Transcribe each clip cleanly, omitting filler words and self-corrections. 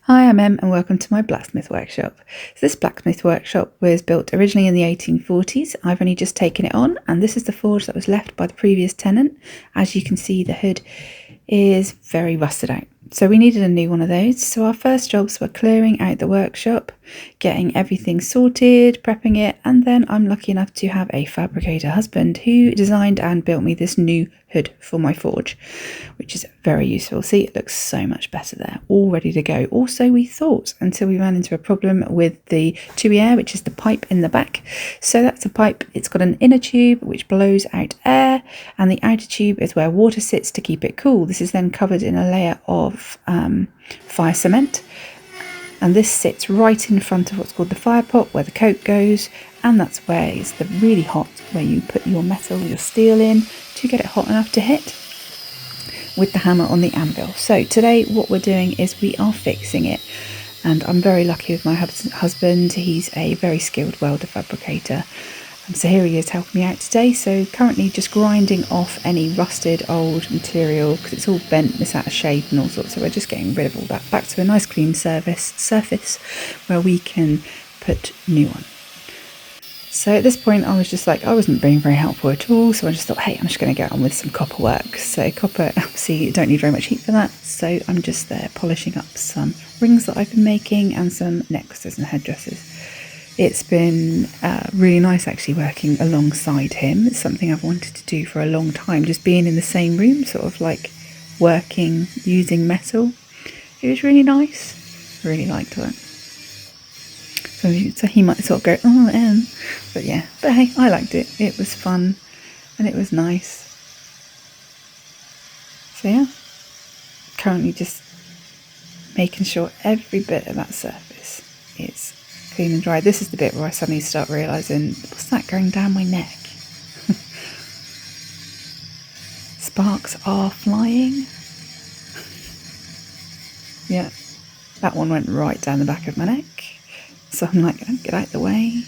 Hi, I'm Em and welcome to my blacksmith workshop. So this blacksmith workshop was built originally in the 1840s. I've only just taken it on, and this is the forge that was left by the previous tenant. As you can see, the hood is very rusted out. So we needed a new one of those. So our first jobs were clearing out the workshop, getting everything sorted, prepping it, and then I'm lucky enough to have a fabricator husband who designed and built me this new hood for my forge, which is very useful. See, it looks so much better there, all ready to go. Also, we thought until we ran into a problem with the tuyere, which is the pipe in the back. So that's a pipe, it's got an inner tube which blows out air, and the outer tube is where water sits to keep it cool. This is then covered in a layer of fire cement, and this sits right in front of what's called the fire pot, where the coke goes, and that's where it's the really hot, where you put your metal, your steel in to get it hot enough to hit with the hammer on the anvil. So today what we're doing is we are fixing it, and I'm very lucky with my husband. He's a very skilled welder fabricator, so here he is helping me out today. So currently just grinding off any rusted old material because it's all bent, it's out of shape and all sorts, so we're just getting rid of all that back to a nice clean surface where we can put new on. So at this point I was just like, I wasn't being very helpful at all, so I just thought, hey, I'm just going to get on with some copper work. So copper, obviously you don't need very much heat for that, so I'm just there polishing up some rings that I've been making and some necklaces and headdresses. It's been really nice actually working alongside him. It's something I've wanted to do for a long time, just being in the same room, sort of like working using metal. It was really nice. I really liked that. So he might sort of go, oh, but yeah. But hey, I liked it. It was fun and it was nice. So yeah, currently just making sure every bit of that surface is clean and dry. This is the bit where I suddenly start realising, what's that going down my neck? Sparks are flying. Yeah, that one went right down the back of my neck. So I'm like, oh, get out of the way.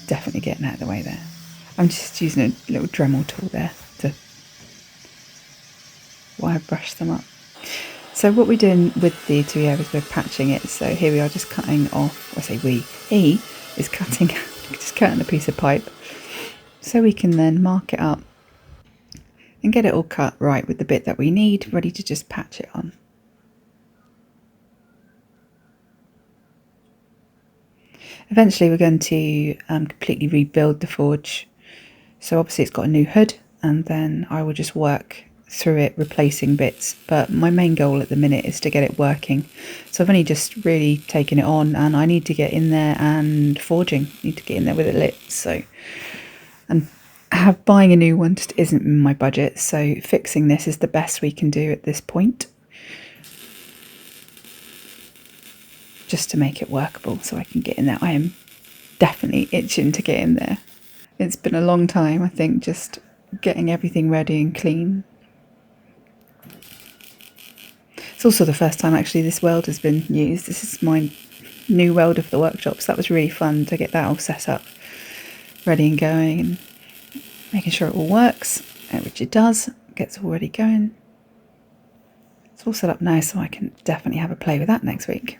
Definitely getting out of the way there. I'm just using a little Dremel tool there to wire brush them up. So what we're doing with the tuyere is we're patching it. So here we are just cutting off, I say we, he is cutting, just cutting a piece of pipe. So we can then mark it up and get it all cut right with the bit that we need, ready to just patch it on. Eventually we're going to completely rebuild the forge. So obviously it's got a new hood, and then I will just work through it replacing bits, but my main goal at the minute is to get it working. So I've only just really taken it on, and I need to get in there and forging, need to get in there with it lit. So, and buying a new one just isn't in my budget, so fixing this is the best we can do at this point, just to make it workable so I can get in there. I am definitely itching to get in there. It's been a long time, I think, just getting everything ready and clean. It's also the first time actually this weld has been used. This is my new welder for the workshop, so that was really fun to get that all set up, ready and going, and making sure it all works, which it does. Gets all ready going. It's all set up now, so I can definitely have a play with that next week.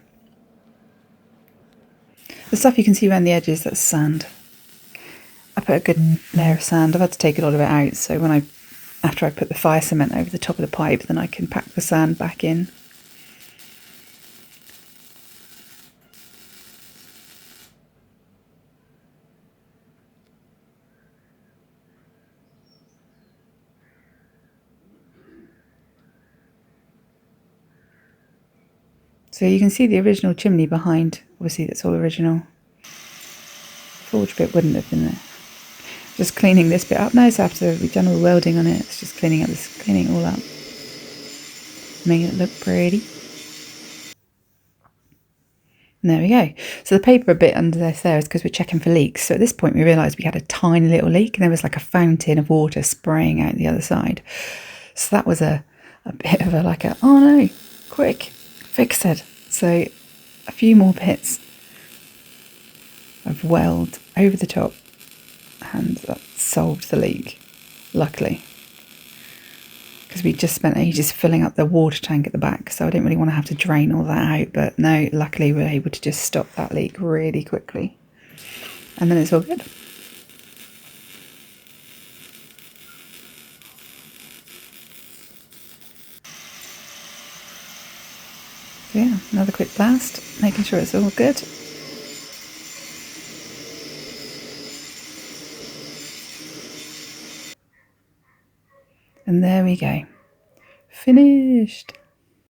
The stuff you can see around the edges, that's sand. I put a good layer of sand. I've had to take a lot of it out, so after I put the fire cement over the top of the pipe, then I can pack the sand back in. So you can see the original chimney behind. Obviously that's all original. Forge bit wouldn't have been there. Just cleaning this bit up now, so after we've done all the welding on it, it's just cleaning it all up, making it look pretty. And there we go. So the paper bit under there is because we're checking for leaks. So at this point we realised we had a tiny little leak, and there was like a fountain of water spraying out the other side. So that was a bit of oh no, quick, fix it. So a few more bits of weld over the top, and that solved the leak. luckily, because we just spent ages filling up the water tank at the back, so I didn't really want to have to drain all that out. But no, luckily we were able to just stop that leak really quickly, and then it's all good. So yeah, another quick blast, making sure it's all good. And there we go. Finished.